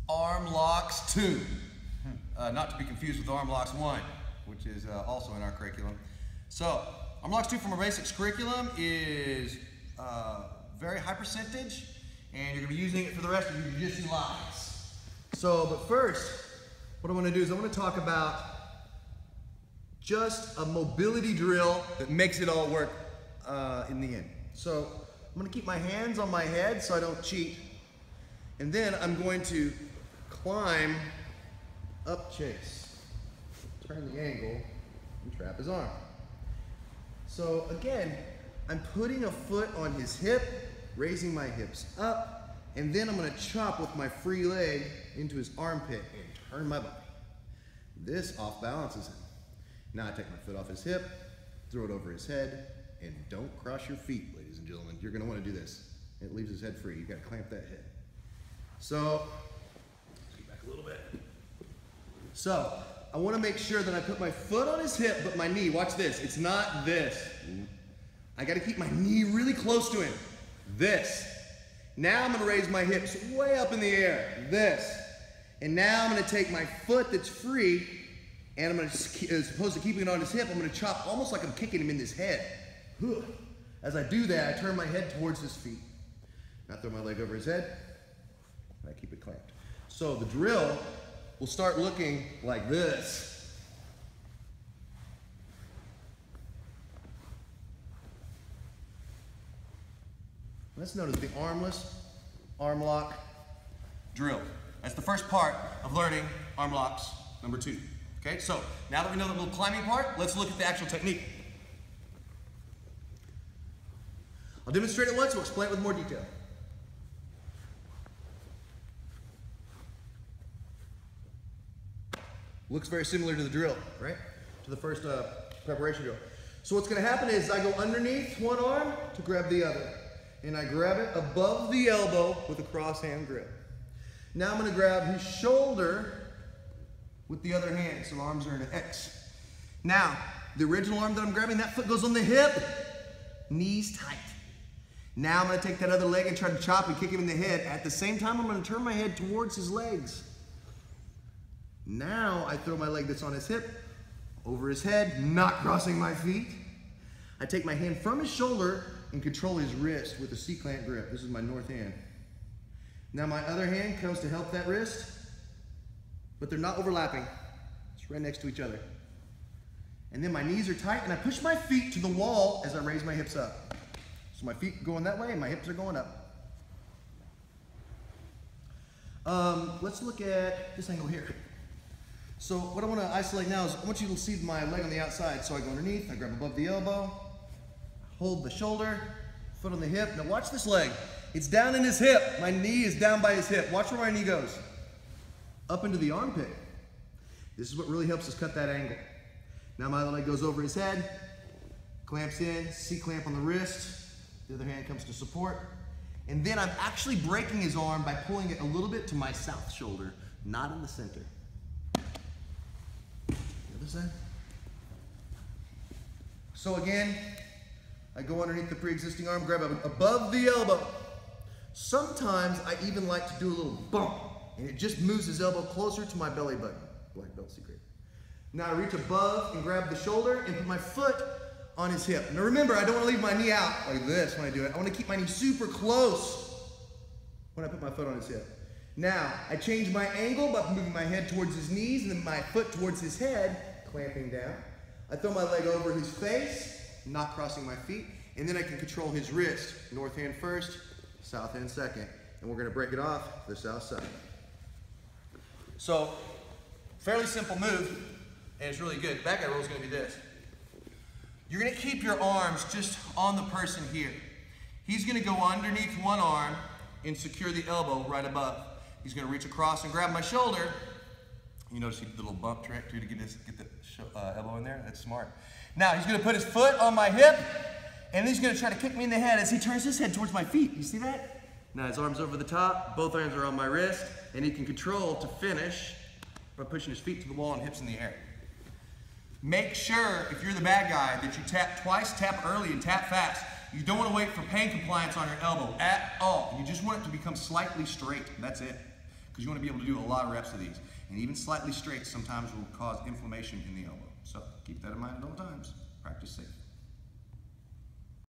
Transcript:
Arm Locks 2. Not to be confused with Arm Locks 1, which is also in our curriculum. So, Arm Locks 2 from our basics curriculum is very high percentage, and you're going to be using it for the rest of your jiu-jitsu lives. So, but first, what I want to do is I want to talk about just a mobility drill that makes it all work in the end. So, I'm going to keep my hands on my head so I don't cheat, and then I'm going to climb up chase, turn the angle, and trap his arm. So again, I'm putting a foot on his hip, raising my hips up, and then I'm going to chop with my free leg into his armpit and turn my body. This off balances him. Now I take my foot off his hip, throw it over his head, and don't cross your feet, ladies and gentlemen. You're going to want to do this. It leaves his head free. You've got to clamp that head. So, let's get back a little bit. So, I want to make sure that I put my foot on his hip, but my knee, watch this, it's not this. I got to keep my knee really close to him. This. Now I'm going to raise my hips way up in the air. This. And now I'm going to take my foot that's free, and I'm going to, as opposed to keeping it on his hip, I'm going to chop almost like I'm kicking him in his head. As I do that, I turn my head towards his feet. Now throw my leg over his head, and I keep it clamped. So the drill will start looking like this. That's known as the armless arm lock drill. That's the first part of learning arm locks number 2. Okay, so now that we know the little climbing part, let's look at the actual technique. I'll demonstrate it once, we'll explain it with more detail. Looks very similar to the drill, right? To the first preparation drill. So what's going to happen is I go underneath one arm to grab the other. And I grab it above the elbow with a cross hand grip. Now I'm going to grab his shoulder with the other hand. So arms are in an X. Now, the original arm that I'm grabbing, that foot goes on the hip. Knees tight. Now I'm going to take that other leg and try to chop and kick him in the head. At the same time, I'm going to turn my head towards his legs. Now I throw my leg that's on his hip over his head, not crossing my feet. I take my hand from his shoulder and control his wrist with a C-clamp grip. This is my north hand. Now my other hand comes to help that wrist, but they're not overlapping. It's right next to each other. And then my knees are tight and I push my feet to the wall as I raise my hips up. So my feet going that way and my hips are going up. Let's look at this angle here. So what I want to isolate now is I want you to see my leg on the outside. So I go underneath, I grab above the elbow, hold the shoulder, foot on the hip. Now watch this leg. It's down in his hip. My knee is down by his hip. Watch where my knee goes. Up into the armpit. This is what really helps us cut that angle. Now my other leg goes over his head, clamps in, C-clamp on the wrist. The other hand comes to support. And then I'm actually breaking his arm by pulling it a little bit to my south shoulder, not in the center. The other side. So again, I go underneath the pre-existing arm, grab above the elbow. Sometimes I even like to do a little bump, and it just moves his elbow closer to my belly button. Black belt secret. Now I reach above and grab the shoulder and put my foot on his hip. Now remember, I don't want to leave my knee out like this when I do it. I want to keep my knee super close when I put my foot on his hip. Now, I change my angle by moving my head towards his knees and then my foot towards his head, clamping down. I throw my leg over his face, not crossing my feet, and then I can control his wrist. North hand first, south hand second. And we're going to break it off to the south side. So, fairly simple move, and it's really good. Back guy roll is going to be this. You're going to keep your arms just on the person here. He's going to go underneath one arm and secure the elbow right above. He's going to reach across and grab my shoulder. You notice he did the little bump trick too to get the elbow in there? That's smart. Now he's going to put his foot on my hip and he's going to try to kick me in the head as he turns his head towards my feet. You see that? Now his arm's over the top, both arms are on my wrist, and he can control to finish by pushing his feet to the wall and hips in the air. Make sure, if you're the bad guy, that you tap twice, tap early, and tap fast. You don't want to wait for pain compliance on your elbow at all. You just want it to become slightly straight. That's it. because you want to be able to do a lot of reps of these. And even slightly straight sometimes will cause inflammation in the elbow. So keep that in mind at all times. Practice safe.